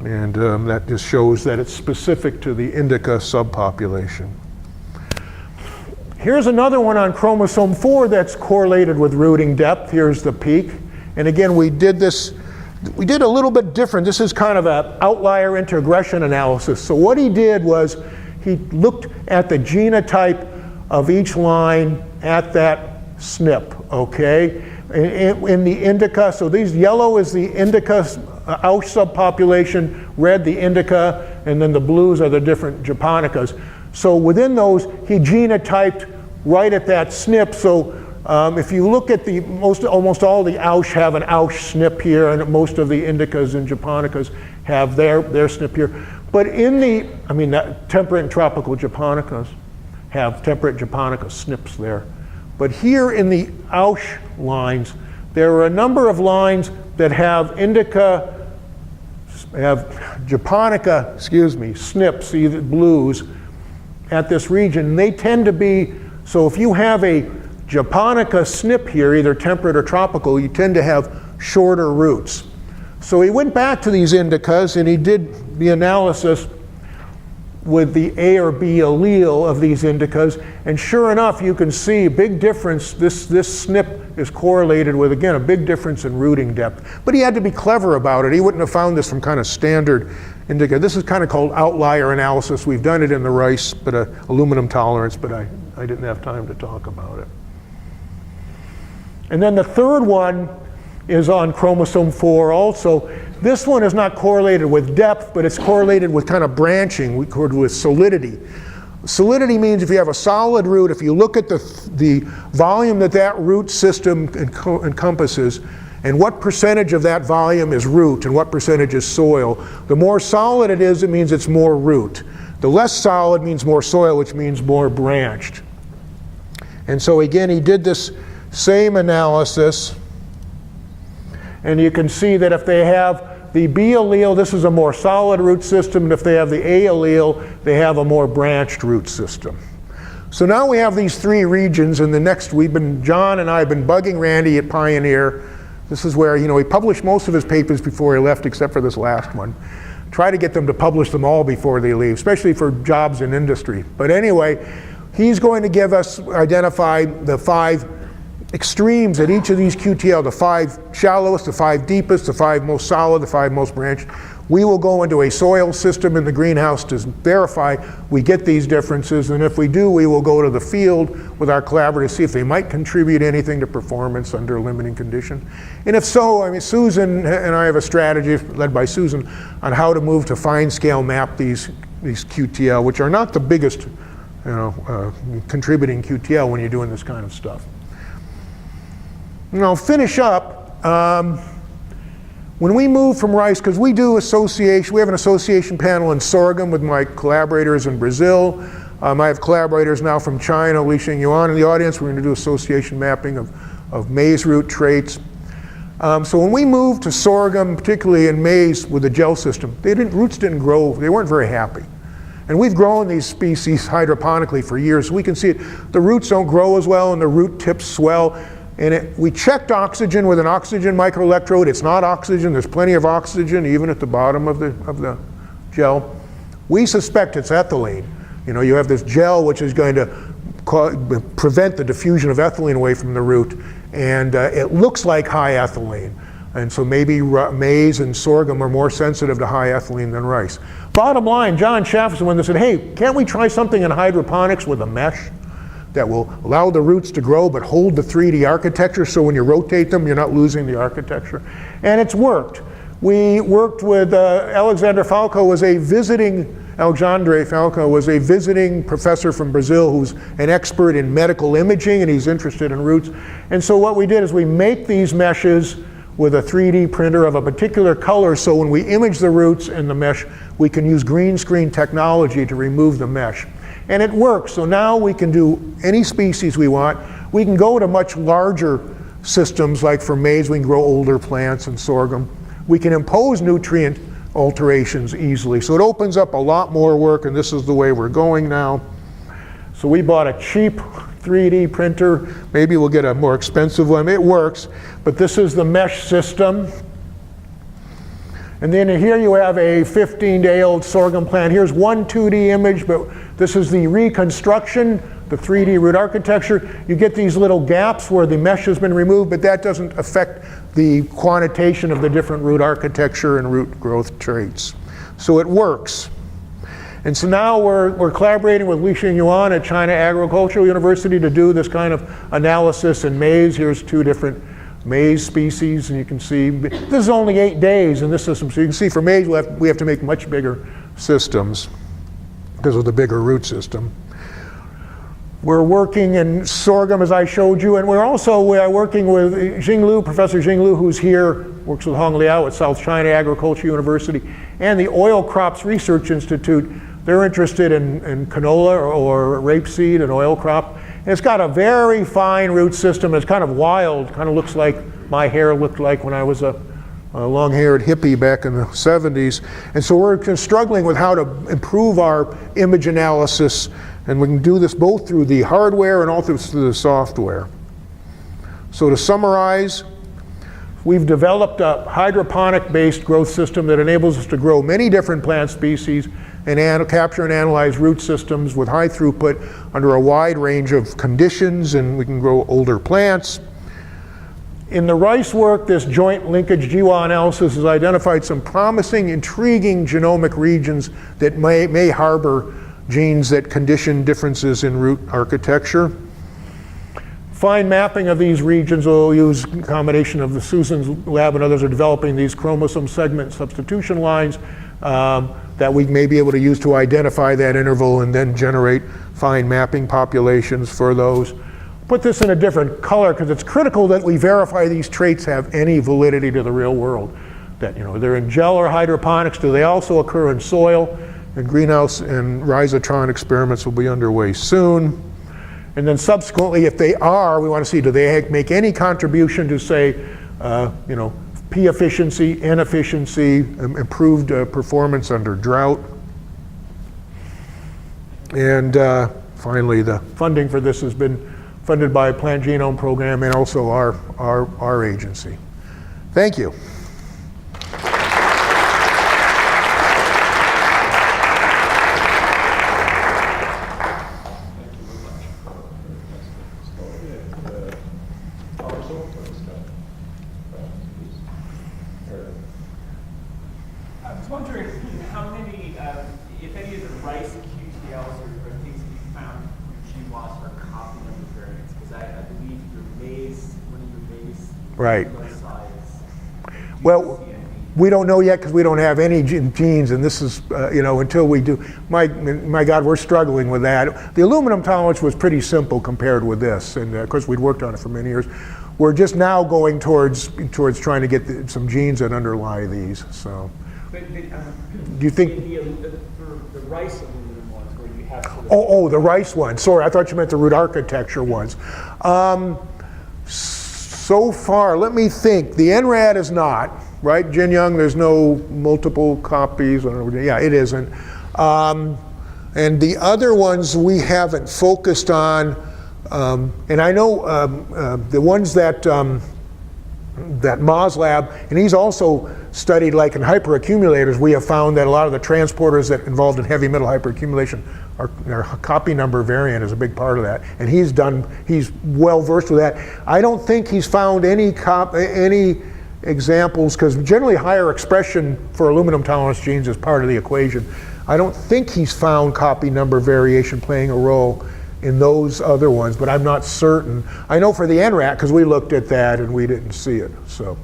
And that just shows that it's specific to the indica subpopulation. Here's another one on chromosome 4 that's correlated with rooting depth. Here's the peak. And again, we did a little bit different. This is kind of an outlier integration analysis. So what he did was he looked at the genotype of each line at that SNP, okay? In the indica, so these yellow is the indica Ausch subpopulation, red the indica, and then the blues are the different japonicas. So within those, he genotyped right at that SNP. So if you look at almost all the Ausch have an Ausch SNP here, and most of the indicas and japonicas have their SNP here. But in the, temperate and tropical japonicas have temperate japonica SNPs there. But here in the Ausch lines, there are a number of lines that have japonica, SNPs, either blues, at this region. And they tend to be, so if you have a japonica SNP here, either temperate or tropical, you tend to have shorter roots. So he went back to these indicas and he did the analysis with the A or B allele of these indicas, and sure enough, you can see a big difference. This SNP is correlated with, again, a big difference in rooting depth. But he had to be clever about it. He wouldn't have found this from kind of standard indica. This is kind of called outlier analysis. We've done it in the rice, but aluminum tolerance, but I didn't have time to talk about it. And then the third one is on chromosome 4 also. This one is not correlated with depth, but it's correlated with kind of branching, with solidity. Solidity means if you have a solid root, if you look at the volume that root system encompasses, and what percentage of that volume is root and what percentage is soil, the more solid it is, it means it's more root. The less solid means more soil, which means more branched. And so again, he did this same analysis, and you can see that if they have the B allele, this is a more solid root system, and if they have the A allele, they have a more branched root system. So now we have these three regions, and John and I have been bugging Randy at Pioneer. This is where, he published most of his papers before he left, except for this last one. Try to get them to publish them all before they leave, especially for jobs in industry. But anyway, he's going to identify the 5 extremes at each of these QTL, the 5 shallowest, the 5 deepest, the 5 most solid, the 5 most branched. We will go into a soil system in the greenhouse to verify we get these differences, and if we do, we will go to the field with our collaborators to see if they might contribute anything to performance under a limiting condition. And if so, Susan and I have a strategy led by Susan on how to move to fine scale map these QTL, which are not the biggest contributing QTL when you're doing this kind of stuff. And I'll finish up. When we move from rice, because we have an association panel in sorghum with my collaborators in Brazil. I have collaborators now from China, Li Xingyuan in the audience. We're going to do association mapping of maize root traits. So when we moved to sorghum, particularly in maize with the gel system, roots didn't grow, they weren't very happy. And we've grown these species hydroponically for years, so we can see it. The roots don't grow as well and the root tips swell. And we checked oxygen with an oxygen microelectrode. It's not oxygen, there's plenty of oxygen even at the bottom of the gel. We suspect it's ethylene. You have this gel which is going to prevent the diffusion of ethylene away from the root, and it looks like high ethylene. And so maybe maize and sorghum are more sensitive to high ethylene than rice. Bottom line, John Schaff is the one that said, hey, can't we try something in hydroponics with a mesh that will allow the roots to grow but hold the 3D architecture, so when you rotate them, you're not losing the architecture? And it's worked. We worked with Alexandre Falco was a visiting professor from Brazil who's an expert in medical imaging, and he's interested in roots. And so what we did is we make these meshes with a 3D printer of a particular color, so when we image the roots in the mesh, we can use green screen technology to remove the mesh. And it works, so now we can do any species we want. We can go to much larger systems, like for maize, we can grow older plants and sorghum. We can impose nutrient alterations easily. So it opens up a lot more work, and this is the way we're going now. So we bought a cheap 3D printer. Maybe we'll get a more expensive one. It works, but this is the mesh system. And then here you have a 15-day-old sorghum plant. Here's one 2D image, but this is the reconstruction, the 3D root architecture. You get these little gaps where the mesh has been removed, but that doesn't affect the quantitation of the different root architecture and root growth traits. So it works. And so now we're collaborating with Li Xingyuan at China Agricultural University to do this kind of analysis in maize. Here's 2 different maize species, and you can see this is only 8 days in this system. So you can see for maize we have to make much bigger systems because of the bigger root system. We're working in sorghum, as I showed you, and we're also working with Professor Jing Liu, who's here, works with Hong Liao at South China Agricultural University, and the Oil Crops Research Institute. They're interested in canola or rapeseed, an oil crop. And it's got a very fine root system. It's kind of wild, kind of looks like my hair looked like when I was a long-haired hippie back in the 70s. And so we're struggling with how to improve our image analysis, and we can do this both through the hardware and also through the software. So to summarize, we've developed a hydroponic-based growth system that enables us to grow many different plant species and capture and analyze root systems with high throughput under a wide range of conditions, and we can grow older plants. In the rice work, this joint linkage GWA analysis has identified some promising, intriguing genomic regions that may harbor genes that condition differences in root architecture. Fine mapping of these regions will use a combination of Susan's lab and others are developing these chromosome segment substitution lines. that we may be able to use to identify that interval and then generate fine mapping populations for those. Put this in a different color because it's critical that we verify these traits have any validity to the real world. That, you know, they're in gel or hydroponics. Do they also occur in soil? And greenhouse and rhizotron experiments will be underway soon. And then subsequently, if they are, we want to see, do they make any contribution to, say, you know, P efficiency, N efficiency, improved performance under drought. And finally, the funding for this has been funded by a Plant Genome Program and also our agency. Thank you. I was wondering how many, if any of the rice QTLs or things that you found in GWAS are copy number variants, because I believe your maize, one of your maize Right. size. Well, we don't know yet because we don't have any genes, and this is, you know, until we do. My God, we're struggling with that. The aluminum tolerance was pretty simple compared with this, and of course we'd worked on it for many years. We're just now going towards trying to get some genes that underlie these. So, But do you think? The rice aluminum ones where you have sort of Oh, the rice one. Sorry, I thought you meant the root architecture ones. So far, let me think. The NRAD is not, right? Jin Young, there's no multiple copies. Yeah, it isn't. And the other ones we haven't focused on. And I know the ones that Moslab, and he's also studied, like in hyperaccumulators, we have found that a lot of the transporters that involved in heavy metal hyperaccumulation are copy number variant is a big part of that. And he's well versed with that. I don't think he's found any examples, because generally higher expression for aluminum tolerance genes is part of the equation. I don't think he's found copy number variation playing a role in those other ones, but I'm not certain. I know for the NRAT, because we looked at that and we didn't see it. So,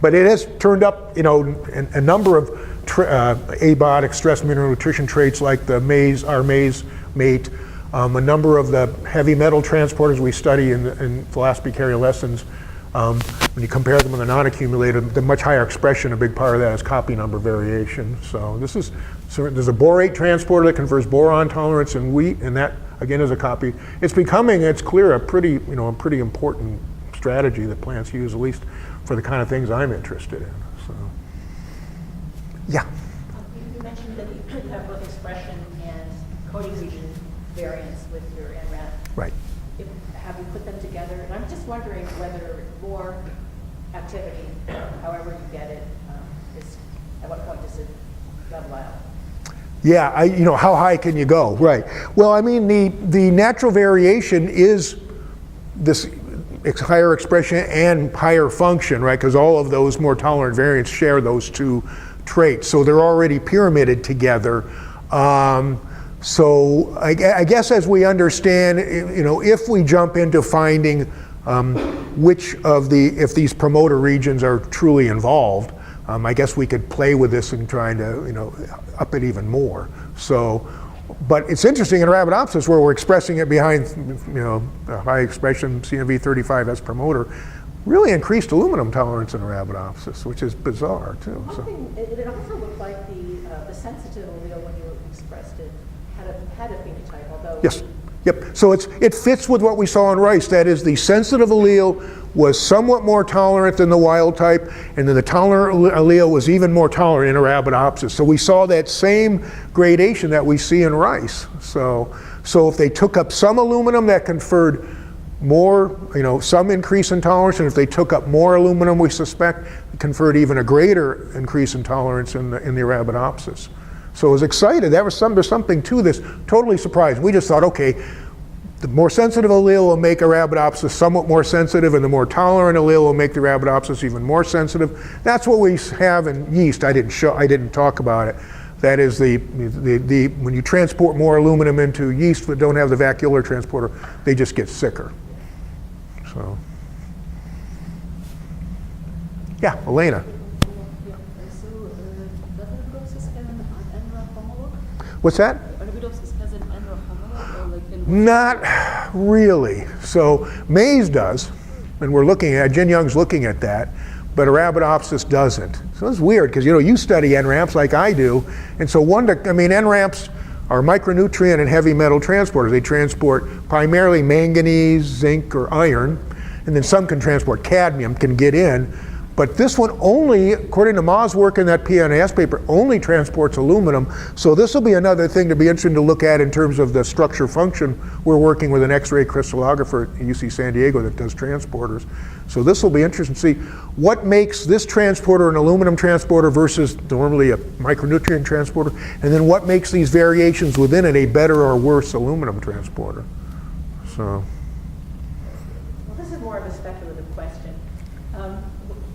but it has turned up, you know, a number of abiotic stress mineral nutrition traits like the maize, our maize mate, a number of the heavy metal transporters we study in philosophy carrier lessons. When you compare them with the non-accumulated, the much higher expression, a big part of that is copy number variation. So there's a borate transporter that confers boron tolerance in wheat, and that again is a copy. It's clear, a pretty important strategy that plants use, at least for the kind of things I'm interested in. So, yeah. You mentioned that you could have both expression and coding region variants with your NRAT. Right. Have you put them together? And I'm just wondering whether more activity, however you get it, at what point does it level out? Yeah, how high can you go? Right. Well, I mean, the natural variation is this higher expression and higher function, right? Because all of those more tolerant variants share those two traits. So they're already pyramided together. So I guess as we understand, if we jump into finding if these promoter regions are truly involved, I guess we could play with this and trying to, up it even more. So, but it's interesting in Arabidopsis where we're expressing it behind, a high expression CNV35S promoter, really increased aluminum tolerance in Arabidopsis, which is bizarre too. So. It also looked like the sensitive allele when you expressed it had a phenotype, although. Yes. Yep. So it fits with what we saw in rice. That is, the sensitive allele was somewhat more tolerant than the wild type, and then the tolerant allele was even more tolerant in Arabidopsis. So we saw that same gradation that we see in rice. So if they took up some aluminum, that conferred more, some increase in tolerance, and if they took up more aluminum, we suspect it conferred even a greater increase in tolerance in the Arabidopsis. So I was excited. There's something to this. Totally surprised. We just thought, okay, the more sensitive allele will make Arabidopsis somewhat more sensitive, and the more tolerant allele will make the Arabidopsis even more sensitive. That's what we have in yeast. I didn't talk about it. That is when you transport more aluminum into yeast that don't have the vacuolar transporter, they just get sicker. So, yeah, Elena. So, does the process have an What's that? Arabidopsis as an endohominid or like in Not really. So maize does, and we're looking at, Jin Young's looking at that, but Arabidopsis doesn't. So it's weird because you study NRAMs like I do, and so NRAMs are micronutrient and heavy metal transporters. They transport primarily manganese, zinc, or iron, and then some can transport cadmium, can get in. But this one only, according to Ma's work in that PNAS paper, only transports aluminum. So this will be another thing to be interesting to look at in terms of the structure function. We're working with an X-ray crystallographer at UC San Diego that does transporters. So this will be interesting to see what makes this transporter an aluminum transporter versus normally a micronutrient transporter, and then what makes these variations within it a better or worse aluminum transporter. So. Well, this is more of a speculative question.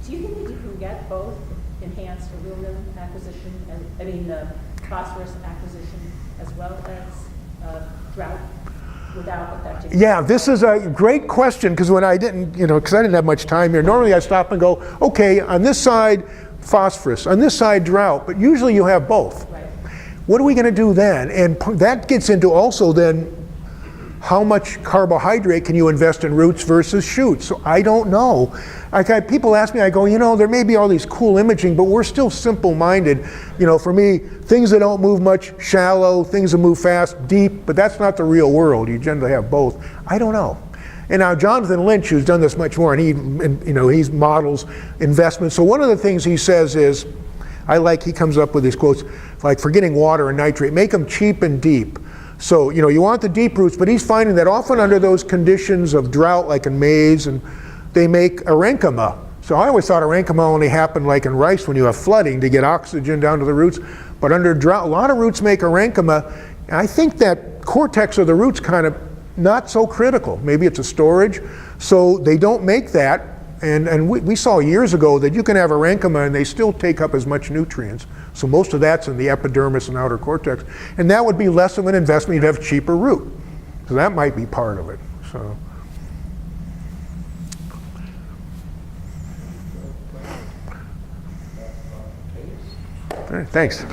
Do you think that you can get both enhanced aluminum acquisition and, phosphorus acquisition as well as drought without affecting? Yeah, this is a great question because when I didn't, because I didn't have much time here, normally I stop and go, okay, on this side, phosphorus, on this side, drought, but usually you have both. Right. What are we going to do then? And that gets into also then how much carbohydrate can you invest in roots versus shoots? So I don't know. People ask me, I go, there may be all these cool imaging, but we're still simple-minded. For me, things that don't move much, shallow, things that move fast, deep, but that's not the real world. You generally have both. I don't know. And now Jonathan Lynch, who's done this much more, and he models investments. So one of the things he says is, he comes up with these quotes, like for getting water and nitrate, make them cheap and deep. So, you want the deep roots, but he's finding that often under those conditions of drought, like in maize, and they make parenchyma. So I always thought parenchyma only happened like in rice when you have flooding to get oxygen down to the roots. But under drought, a lot of roots make parenchyma. And I think that cortex of the roots kind of not so critical. Maybe it's a storage. So they don't make that. And we saw years ago that you can have parenchyma and they still take up as much nutrients. So most of that's in the epidermis and outer cortex. And that would be less of an investment. You'd have a cheaper root. So that might be part of it. So. All right, thanks.